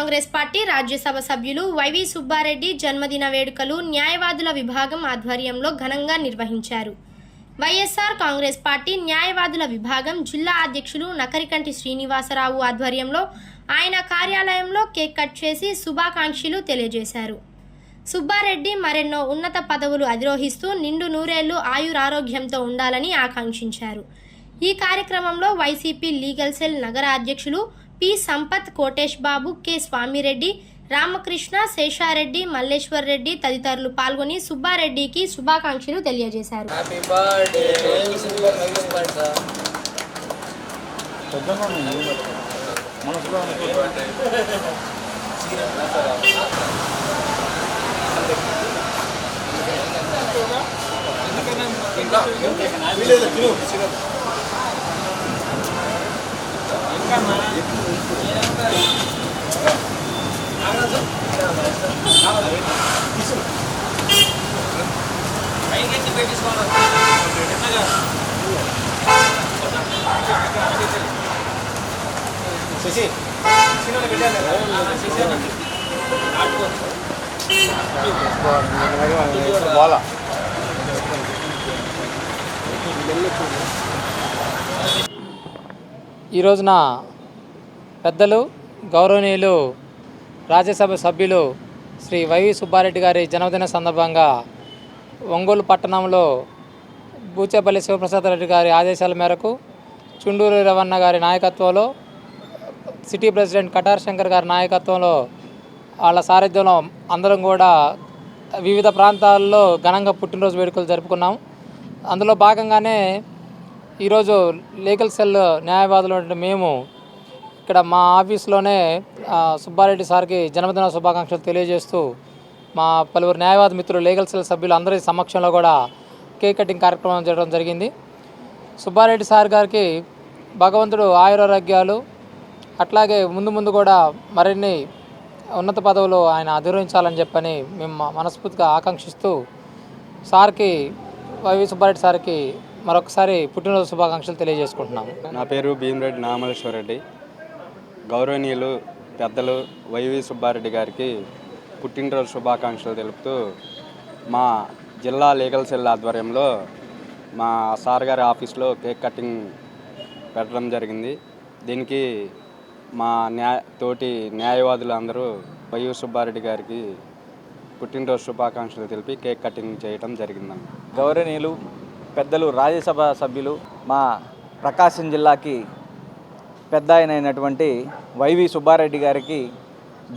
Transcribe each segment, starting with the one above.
Congress party Rajya Sabha సభ్యులు YV Subbareddy జన్మదిన వేడుకలు న్యాయవాదుల విభాగం ఆధ్వర్యంలో ఘనంగా నిర్వహించారు. వైఎస్ఆర్ కాంగ్రెస్ పార్టీ న్యాయవాదుల విభాగం జిల్లా అధ్యక్షులు నకరికంటి శ్రీనివాసరావు ఆధ్వర్యంలో ఆయన కార్యాలయంలో కేక్ కట్ చేసి శుభాకాంక్షలు తెలియజేశారు. సుబ్బారెడ్డి మరెన్నో ఉన్నత పదవులు అధిరోహిస్తూ నిండు నూరేళ్లు ఆయురారోగ్యంతో ఉండాలని ఆకాంక్షించారు. ఈ కార్యక్రమంలో వైసీపీ లీగల్ సెల్ నగర అధ్యక్షులు పి సంపత్, కోటేష్ బాబు, కె స్వామిరెడ్డి, రామకృష్ణ, శేషారెడ్డి, మల్లేశ్వర్ రెడ్డి తదితరులు పాల్గొని సుబ్బారెడ్డికి శుభాకాంక్షలు తెలియజేశారు. ఈ రోజున పెద్దలు గౌరవనీయులు రాజ్యసభ సభ్యులు శ్రీ వైవి సుబ్బారెడ్డి గారి జన్మదిన సందర్భంగా ఒంగోలు పట్టణంలో బూచేపల్లి శివప్రసాద్ రెడ్డి గారి ఆదేశాల మేరకు చుండూరు రవణ గారి నాయకత్వంలో, సిటీ ప్రెసిడెంట్ కటార్ శంకర్ గారి నాయకత్వంలో వాళ్ళ సారథ్యంలో అందరం కూడా వివిధ ప్రాంతాల్లో ఘనంగా పుట్టినరోజు వేడుకలు జరుపుకున్నాం. అందులో భాగంగానే ఈరోజు లీగల్ సెల్ న్యాయవాదులు మేము ఇక్కడ మా ఆఫీస్లోనే సుబ్బారెడ్డి సార్కి జన్మదిన శుభాకాంక్షలు తెలియజేస్తూ మా పలువురు న్యాయవాద మిత్రులు లీగల్ సెల్ సభ్యులు అందరి సమక్షంలో కూడా కేక్ కటింగ్ కార్యక్రమం చేయడం జరిగింది. సుబ్బారెడ్డి సార్ గారికి భగవంతుడు ఆయురారోగ్యాలు, అట్లాగే ముందు కూడా మరిన్ని ఉన్నత పదవులు ఆయన అధిరోహించాలని చెప్పని మేము మనస్ఫూర్తిగా ఆకాంక్షిస్తూ సార్కి, వైవి సుబ్బారెడ్డి సార్కి మరొకసారి పుట్టినరోజు శుభాకాంక్షలు తెలియజేసుకుంటున్నాము. నా పేరు భీమరెడ్డి నామలేశ్వర రెడ్డి. గౌరవనీయులు పెద్దలు వైవి సుబ్బారెడ్డి గారికి పుట్టినరోజు శుభాకాంక్షలు తెలుపుతూ మా జిల్లా లీగల్ సెల్ ఆధ్వర్యంలో మా సార్ గారి ఆఫీస్లో కేక్ కటింగ్ పెట్టడం జరిగింది. దీనికి మా తోటి న్యాయవాదులు అందరూ వైవి సుబ్బారెడ్డి గారికి పుట్టినరోజు శుభాకాంక్షలు తెలిపి కేక్ కటింగ్ చేయడం జరిగిందండి. గౌరవనీయులు పెద్దలు రాజ్యసభ సభ్యులు మా ప్రకాశం జిల్లాకి పెద్ద అయినటువంటి వైవి సుబ్బారెడ్డి గారికి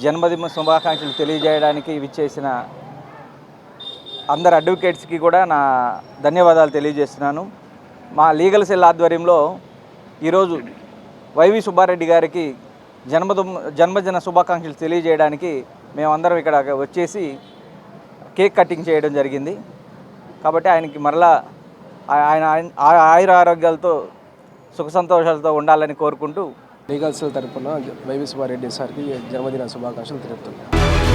జన్మదిన శుభాకాంక్షలు తెలియజేయడానికి విచ్చేసిన అందరు అడ్వకేట్స్కి కూడా నా ధన్యవాదాలు తెలియజేస్తున్నాను. మా లీగల్ సెల్ ఆధ్వర్యంలో ఈరోజు వైవి సుబ్బారెడ్డి గారికి జన్మదిన శుభాకాంక్షలు తెలియజేయడానికి మేమందరం ఇక్కడ వచ్చేసి కేక్ కటింగ్ చేయడం జరిగింది. కాబట్టి ఆయనకి మరలా ఆయన ఆయుర ఆరోగ్యాలతో సుఖ సంతోషాలతో ఉండాలని కోరుకుంటూ లీగల్ సెల్ తరపున వైవి సుబ్బారెడ్డి సార్కి జన్మదిన శుభాకాంక్షలు తెలుపుతున్నాను.